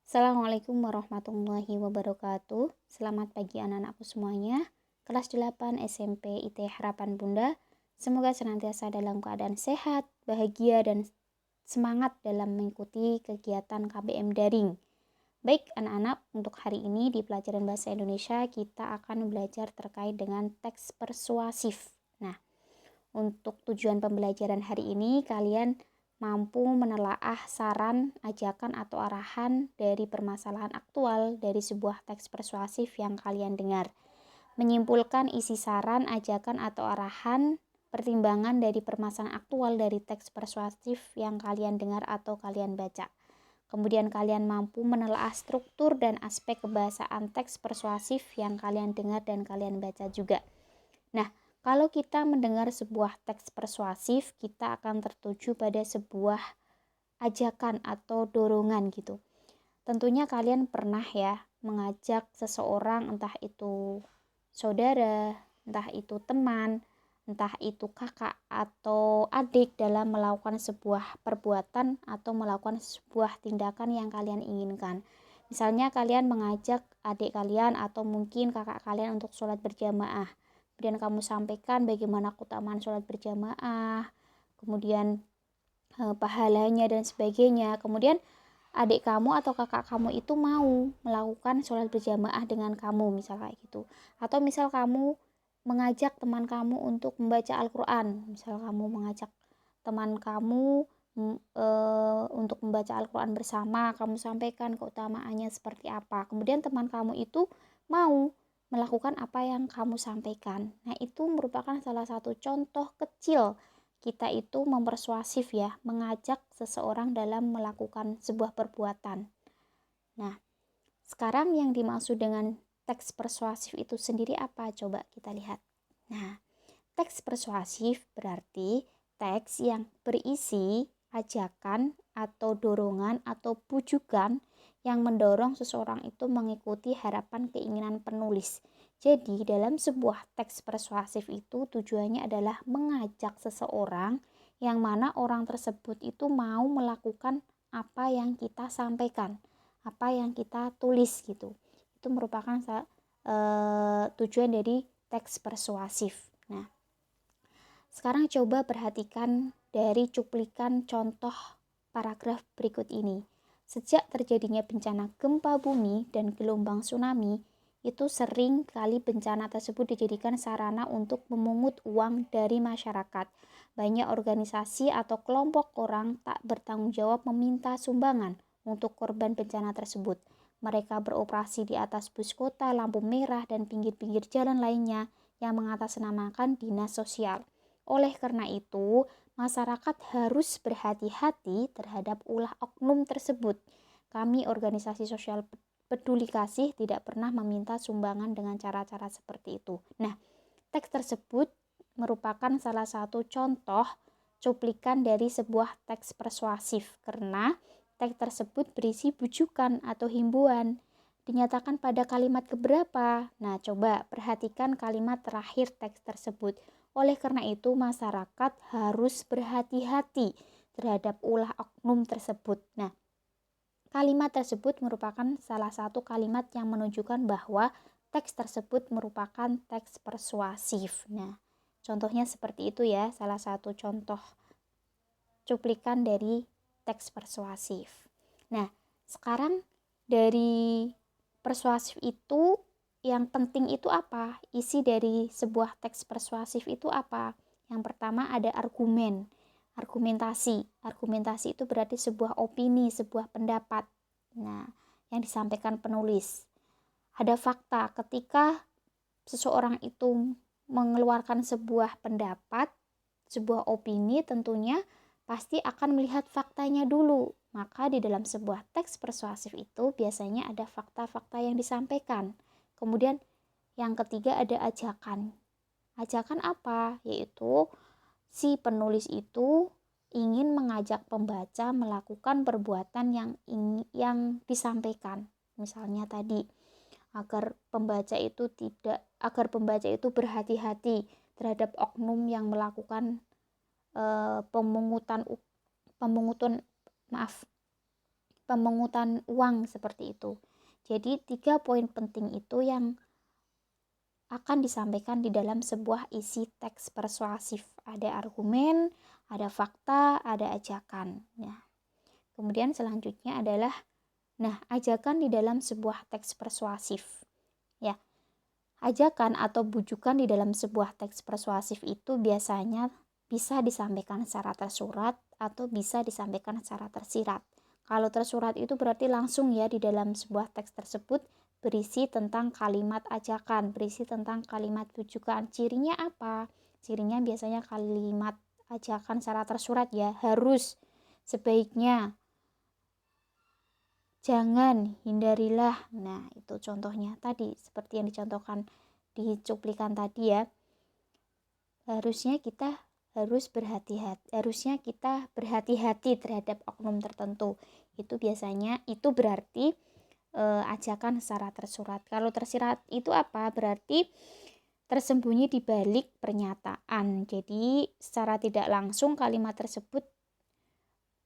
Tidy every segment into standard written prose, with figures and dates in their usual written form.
Assalamualaikum warahmatullahi wabarakatuh. Selamat pagi anak-anakku semuanya. Kelas 8 SMP IT Harapan Bunda. Semoga senantiasa dalam keadaan sehat, bahagia, dan semangat dalam mengikuti kegiatan KBM daring. Baik anak-anak, untuk hari ini di pelajaran Bahasa Indonesia kita akan belajar terkait dengan teks persuasif. Nah, untuk tujuan pembelajaran hari ini kalian mampu menelaah saran, ajakan, atau arahan dari permasalahan aktual dari sebuah teks persuasif yang kalian dengar. Menyimpulkan isi saran, ajakan, atau arahan pertimbangan dari permasalahan aktual dari teks persuasif yang kalian dengar atau kalian baca. Kemudian kalian mampu menelaah struktur dan aspek kebahasaan teks persuasif yang kalian dengar dan kalian baca juga. Nah, kalau kita mendengar sebuah teks persuasif, kita akan tertuju pada sebuah ajakan atau dorongan gitu. Tentunya kalian pernah ya mengajak seseorang, entah itu saudara, entah itu teman, entah itu kakak atau adik dalam melakukan sebuah perbuatan atau melakukan sebuah tindakan yang kalian inginkan. Misalnya kalian mengajak adik kalian atau mungkin kakak kalian untuk sholat berjamaah. Kemudian kamu sampaikan bagaimana keutamaan sholat berjamaah, kemudian pahalanya dan sebagainya. Kemudian adik kamu atau kakak kamu itu mau melakukan sholat berjamaah dengan kamu, misal kayak gitu. Atau misal kamu mengajak teman kamu untuk membaca Al-Quran, misal kamu mengajak teman kamu untuk membaca Al-Quran bersama, kamu sampaikan keutamaannya seperti apa. Kemudian teman kamu itu mau melakukan apa yang kamu sampaikan. Nah, itu merupakan salah satu contoh kecil kita itu mempersuasif ya, mengajak seseorang dalam melakukan sebuah perbuatan. Nah, sekarang yang dimaksud dengan teks persuasif itu sendiri apa? Coba kita lihat. Nah, teks persuasif berarti teks yang berisi ajakan atau dorongan atau pujukan yang mendorong seseorang itu mengikuti harapan keinginan penulis. Jadi dalam sebuah teks persuasif itu tujuannya adalah mengajak seseorang yang mana orang tersebut itu mau melakukan apa yang kita sampaikan, apa yang kita tulis gitu. Itu merupakan tujuan dari teks persuasif. Nah, sekarang coba perhatikan dari cuplikan contoh paragraf berikut ini. Sejak terjadinya bencana gempa bumi dan gelombang tsunami, itu sering kali bencana tersebut dijadikan sarana untuk memungut uang dari masyarakat. Banyak organisasi atau kelompok orang tak bertanggung jawab meminta sumbangan untuk korban bencana tersebut. Mereka beroperasi di atas bus kota, lampu merah, dan pinggir-pinggir jalan lainnya yang mengatasnamakan dinas sosial. Oleh karena itu, masyarakat harus berhati-hati terhadap ulah oknum tersebut. Kami organisasi sosial peduli kasih tidak pernah meminta sumbangan dengan cara-cara seperti itu. Nah, teks tersebut merupakan salah satu contoh cuplikan dari sebuah teks persuasif karena teks tersebut berisi bujukan atau himbauan. Dinyatakan pada kalimat keberapa? Nah, coba perhatikan kalimat terakhir teks tersebut. Oleh karena itu, masyarakat harus berhati-hati terhadap ulah oknum tersebut. Nah, kalimat tersebut merupakan salah satu kalimat yang menunjukkan bahwa teks tersebut merupakan teks persuasif. Nah, contohnya seperti itu ya, salah satu contoh cuplikan dari teks persuasif. Nah, sekarang dari persuasif itu yang penting itu apa? Isi dari sebuah teks persuasif itu apa? Yang pertama ada argumen, argumentasi. Argumentasi itu berarti sebuah opini, sebuah pendapat. Nah, yang disampaikan penulis. Ada fakta ketika seseorang itu mengeluarkan sebuah pendapat, sebuah opini, tentunya pasti akan melihat faktanya dulu. Maka di dalam sebuah teks persuasif itu biasanya ada fakta-fakta yang disampaikan. Kemudian yang ketiga ada ajakan. Ajakan apa? Yaitu si penulis itu ingin mengajak pembaca melakukan perbuatan yang disampaikan. Misalnya tadi agar pembaca itu berhati-hati terhadap oknum yang melakukan pemungutan pemungutan uang seperti itu. Jadi 3 poin penting itu yang akan disampaikan di dalam sebuah isi teks persuasif. Ada argumen, ada fakta, ada ajakan. Nah, kemudian selanjutnya adalah ajakan di dalam sebuah teks persuasif. Ya, ajakan atau bujukan di dalam sebuah teks persuasif itu biasanya bisa disampaikan secara tersurat atau bisa disampaikan secara tersirat. Kalau tersurat itu berarti langsung ya di dalam sebuah teks tersebut berisi tentang kalimat ajakan, berisi tentang kalimat bujukan. Cirinya apa? Cirinya biasanya kalimat ajakan secara tersurat ya, harus, sebaiknya, jangan, hindarilah. Nah, itu contohnya tadi seperti yang dicontohkan di cuplikan tadi ya. Harusnya kita berhati-hati terhadap oknum tertentu. Itu biasanya itu berarti ajakan secara tersurat. Kalau tersirat itu apa? Berarti tersembunyi di balik pernyataan. Jadi secara tidak langsung kalimat tersebut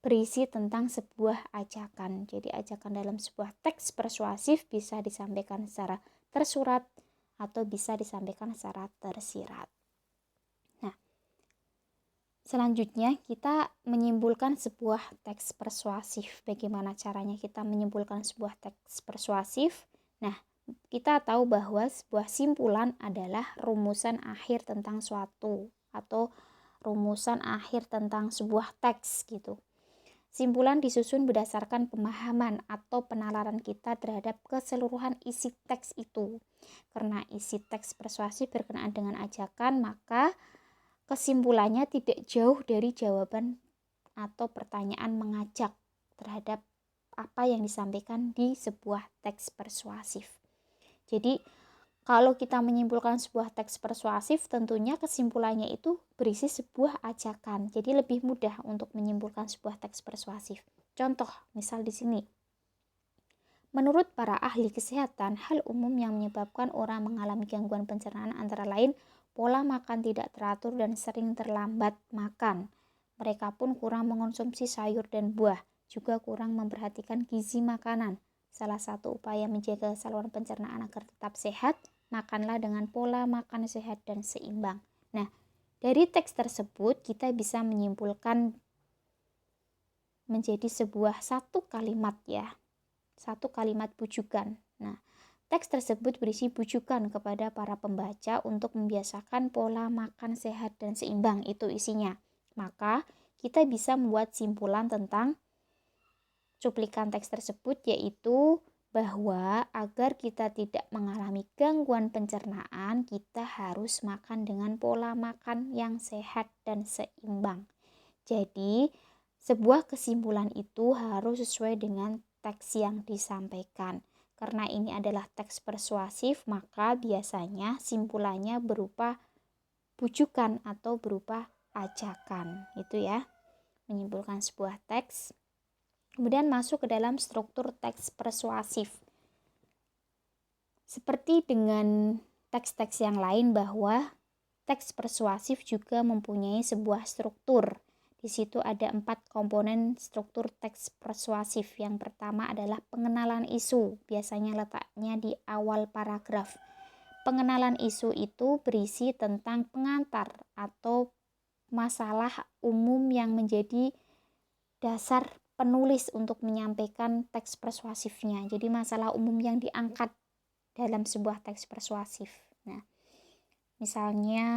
berisi tentang sebuah ajakan. Jadi ajakan dalam sebuah teks persuasif bisa disampaikan secara tersurat atau bisa disampaikan secara tersirat. Nah, selanjutnya kita menyimpulkan sebuah teks persuasif. Bagaimana caranya kita menyimpulkan sebuah teks persuasif? Nah, kita tahu bahwa sebuah simpulan adalah rumusan akhir tentang suatu atau rumusan akhir tentang sebuah teks gitu. Simpulan disusun berdasarkan pemahaman atau penalaran kita terhadap keseluruhan isi teks itu. Karena isi teks persuasif berkenaan dengan ajakan, maka kesimpulannya tidak jauh dari jawaban atau pertanyaan mengajak terhadap apa yang disampaikan di sebuah teks persuasif. Jadi kalau kita menyimpulkan sebuah teks persuasif, tentunya kesimpulannya itu berisi sebuah ajakan. Jadi lebih mudah untuk menyimpulkan sebuah teks persuasif. Contoh, misal di sini. Menurut para ahli kesehatan, hal umum yang menyebabkan orang mengalami gangguan pencernaan antara lain pola makan tidak teratur dan sering terlambat makan. Mereka pun kurang mengonsumsi sayur dan buah, juga kurang memperhatikan gizi makanan. Salah satu upaya menjaga saluran pencernaan agar tetap sehat, makanlah dengan pola makan sehat dan seimbang. Nah, dari teks tersebut kita bisa menyimpulkan menjadi sebuah satu kalimat ya. Satu kalimat bujukan. Nah, teks tersebut berisi bujukan kepada para pembaca untuk membiasakan pola makan sehat dan seimbang, itu isinya. Maka, kita bisa membuat simpulan tentang cuplikan teks tersebut, yaitu bahwa agar kita tidak mengalami gangguan pencernaan, kita harus makan dengan pola makan yang sehat dan seimbang. Jadi, sebuah kesimpulan itu harus sesuai dengan teks yang disampaikan. Karena ini adalah teks persuasif, maka biasanya simpulannya berupa bujukan atau berupa ajakan. Itu ya, menyimpulkan sebuah teks. Kemudian masuk ke dalam struktur teks persuasif. Seperti dengan teks-teks yang lain bahwa teks persuasif juga mempunyai sebuah struktur. Di situ ada 4 komponen struktur teks persuasif. Yang pertama adalah pengenalan isu, biasanya letaknya di awal paragraf. Pengenalan isu itu berisi tentang pengantar atau masalah umum yang menjadi dasar penulis untuk menyampaikan teks persuasifnya. Jadi masalah umum yang diangkat dalam sebuah teks persuasif. Nah, misalnya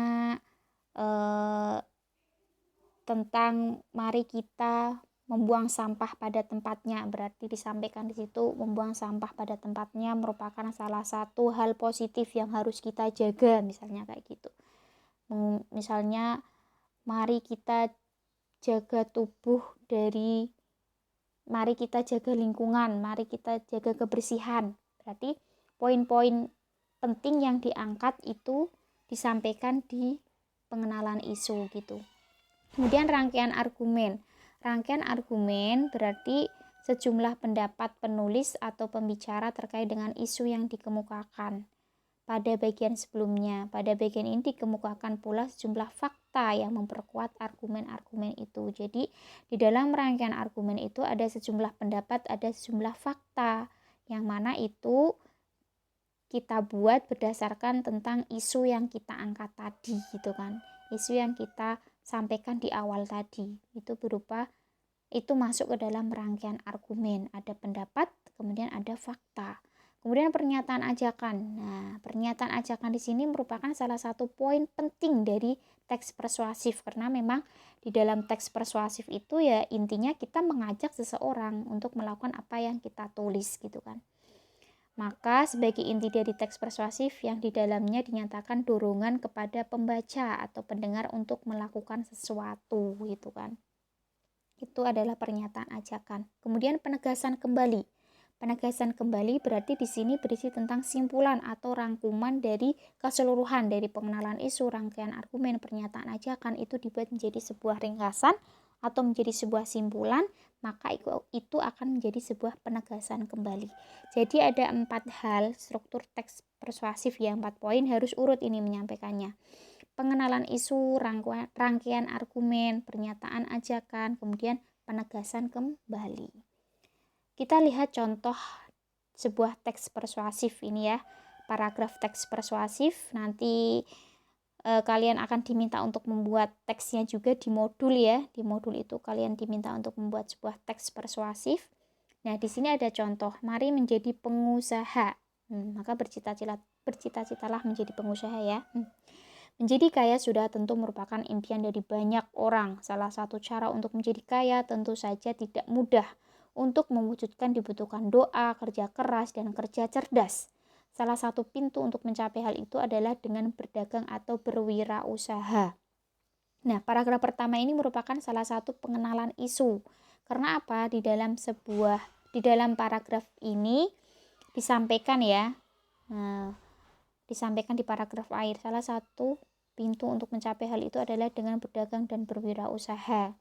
tentang mari kita membuang sampah pada tempatnya, berarti disampaikan di situ membuang sampah pada tempatnya merupakan salah satu hal positif yang harus kita jaga, misalnya kayak gitu. Misalnya mari kita jaga tubuh dari, mari kita jaga lingkungan, mari kita jaga kebersihan. Berarti poin-poin penting yang diangkat itu disampaikan di pengenalan isu gitu. Kemudian rangkaian argumen. Rangkaian argumen berarti sejumlah pendapat penulis atau pembicara terkait dengan isu yang dikemukakan. pada bagian sebelumnya. Pada bagian ini dikemukakan pula sejumlah fakta yang memperkuat argumen-argumen itu. Jadi di dalam rangkaian argumen itu ada sejumlah pendapat, ada sejumlah fakta yang mana itu kita buat berdasarkan tentang isu yang kita angkat tadi gitu kan. Isu yang kita sampaikan di awal tadi itu masuk ke dalam rangkaian argumen. Ada pendapat, kemudian ada fakta. Kemudian pernyataan ajakan. Nah, pernyataan ajakan di sini merupakan salah satu poin penting dari teks persuasif karena memang di dalam teks persuasif itu ya intinya kita mengajak seseorang untuk melakukan apa yang kita tulis gitu kan. Maka sebagai inti dari teks persuasif yang di dalamnya dinyatakan dorongan kepada pembaca atau pendengar untuk melakukan sesuatu gitu kan. Itu adalah pernyataan ajakan. Kemudian penegasan kembali. Penegasan kembali berarti di sini berisi tentang simpulan atau rangkuman dari keseluruhan dari pengenalan isu, rangkaian argumen, pernyataan ajakan itu dibuat menjadi sebuah ringkasan atau menjadi sebuah simpulan, maka itu akan menjadi sebuah penegasan kembali. Jadi ada 4 hal struktur teks persuasif ya, 4 poin harus urut ini menyampaikannya. Pengenalan isu, rangkaian argumen, pernyataan ajakan, kemudian penegasan kembali. Kita lihat contoh sebuah teks persuasif ini ya, paragraf teks persuasif. Nanti kalian akan diminta untuk membuat teksnya juga di modul ya. Di modul itu kalian diminta untuk membuat sebuah teks persuasif. Nah, di sini ada contoh, mari menjadi pengusaha. Maka bercita-citalah menjadi pengusaha ya. Menjadi kaya sudah tentu merupakan impian dari banyak orang. Salah satu cara untuk menjadi kaya tentu saja tidak mudah. Untuk mewujudkan dibutuhkan doa, kerja keras, dan kerja cerdas. Salah satu pintu untuk mencapai hal itu adalah dengan berdagang atau berwirausaha. Nah, paragraf pertama ini merupakan salah satu pengenalan isu. Karena apa? Di dalam paragraf ini disampaikan ya. Disampaikan di paragraf akhir, salah satu pintu untuk mencapai hal itu adalah dengan berdagang dan berwirausaha.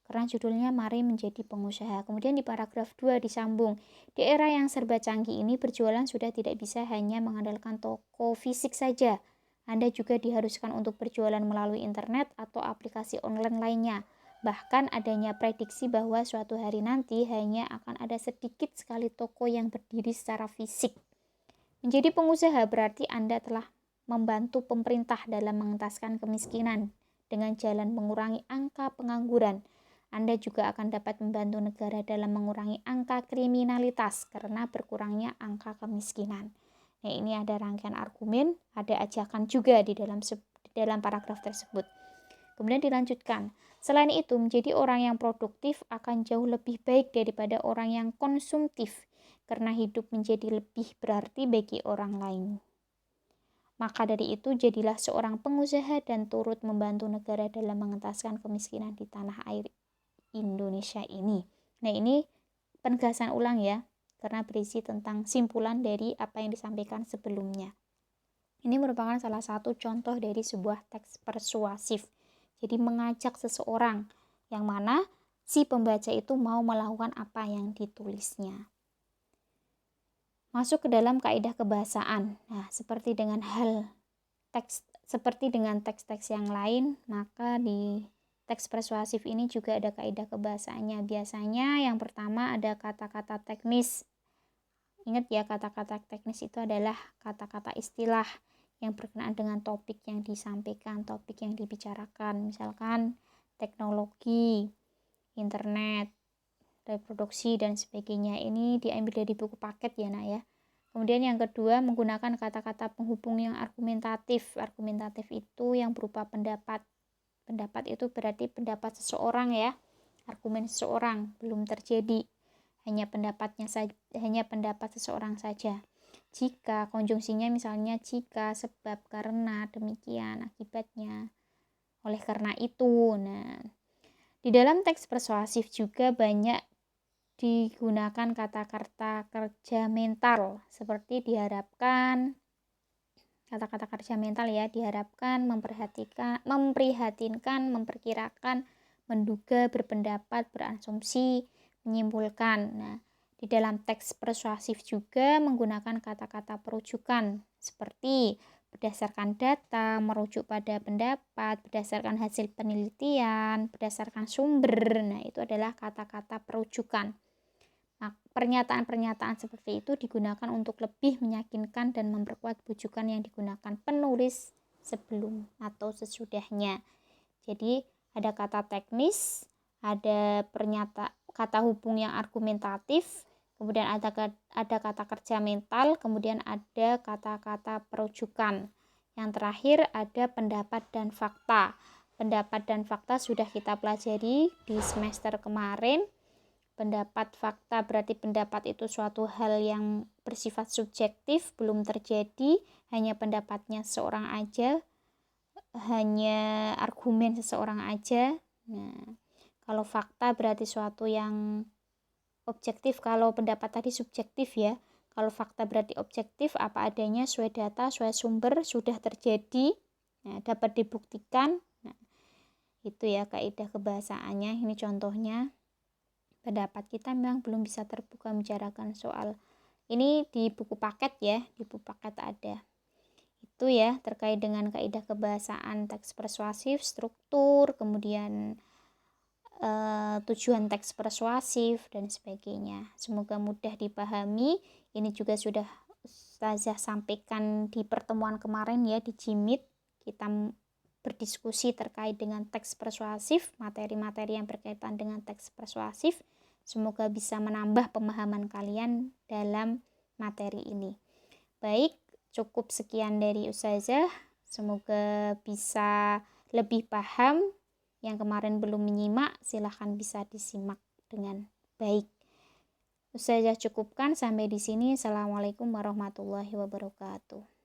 Karena judulnya mari menjadi pengusaha. Kemudian di paragraf 2 disambung, di era yang serba canggih ini berjualan sudah tidak bisa hanya mengandalkan toko fisik saja. Anda juga diharuskan untuk berjualan melalui internet atau aplikasi online lainnya. Bahkan adanya prediksi bahwa suatu hari nanti hanya akan ada sedikit sekali toko yang berdiri secara fisik. Menjadi pengusaha berarti Anda telah membantu pemerintah dalam mengentaskan kemiskinan dengan jalan mengurangi angka pengangguran. Anda juga akan dapat membantu negara dalam mengurangi angka kriminalitas karena berkurangnya angka kemiskinan. Nah, ini ada rangkaian argumen, ada ajakan juga di dalam paragraf tersebut. Kemudian dilanjutkan, selain itu menjadi orang yang produktif akan jauh lebih baik daripada orang yang konsumtif karena hidup menjadi lebih berarti bagi orang lain. Maka dari itu jadilah seorang pengusaha dan turut membantu negara dalam mengentaskan kemiskinan di tanah air Indonesia ini. Nah, ini penegasan ulang ya, karena berisi tentang simpulan dari apa yang disampaikan sebelumnya. Ini merupakan salah satu contoh dari sebuah teks persuasif. Jadi mengajak seseorang yang mana si pembaca itu mau melakukan apa yang ditulisnya. Masuk ke dalam kaidah kebahasaan. Nah, seperti dengan teks-teks yang lain, maka di teks persuasif ini juga ada kaidah kebahasaannya. Biasanya yang pertama ada kata-kata teknis. Ingat ya, kata-kata teknis itu adalah kata-kata istilah yang berkenaan dengan topik yang disampaikan, topik yang dibicarakan. Misalkan teknologi, internet, reproduksi, dan sebagainya. Ini diambil dari buku paket ya nak ya. Kemudian yang kedua menggunakan kata-kata penghubung yang argumentatif. Argumentatif itu yang berupa pendapat. Pendapat itu berarti pendapat seseorang ya, argumen seseorang belum terjadi, hanya pendapat seseorang saja. Jika konjungsinya misalnya jika, sebab, karena, demikian, akibatnya, oleh karena itu. Nah, di dalam teks persuasif juga banyak digunakan kata-kata kerja mental seperti diharapkan. Kata-kata kerja mental ya, diharapkan, memprihatinkan, memperkirakan, menduga, berpendapat, berasumsi, menyimpulkan. Nah, Di dalam teks persuasif juga menggunakan kata-kata perujukan seperti berdasarkan data, merujuk pada pendapat, berdasarkan hasil penelitian, berdasarkan sumber. Nah, itu adalah kata-kata perujukan. Nah, pernyataan-pernyataan seperti itu digunakan untuk lebih meyakinkan dan memperkuat bujukan yang digunakan penulis sebelum atau sesudahnya. Jadi, ada kata teknis, ada kata hubung yang argumentatif, kemudian ada kata kerja mental, kemudian ada kata-kata perujukan. Yang terakhir ada pendapat dan fakta. Pendapat dan fakta sudah kita pelajari di semester kemarin. Pendapat fakta berarti pendapat itu suatu hal yang bersifat subjektif, belum terjadi, hanya pendapatnya seorang aja, hanya argumen seseorang aja. Nah, kalau fakta berarti suatu yang objektif, kalau pendapat tadi subjektif ya. Kalau fakta berarti objektif, apa adanya, sesuai data, sesuai sumber, sudah terjadi, nah, dapat dibuktikan. Nah, itu ya kaidah kebahasaannya. Ini contohnya. Pendapat kita memang belum bisa terbuka membicarakan soal ini di buku paket ya, di buku paket ada. Itu ya terkait dengan kaidah kebahasaan teks persuasif, struktur, kemudian tujuan teks persuasif dan sebagainya. Semoga mudah dipahami. Ini juga sudah Ustazah sampaikan di pertemuan kemarin ya di Jimit. Kita berdiskusi terkait dengan teks persuasif, materi-materi yang berkaitan dengan teks persuasif. Semoga bisa menambah pemahaman kalian dalam materi ini. Baik, cukup sekian dari Ustazah. Semoga bisa lebih paham. Yang kemarin belum menyimak, silahkan bisa disimak dengan baik. Ustazah cukupkan sampai di sini. Assalamualaikum warahmatullahi wabarakatuh.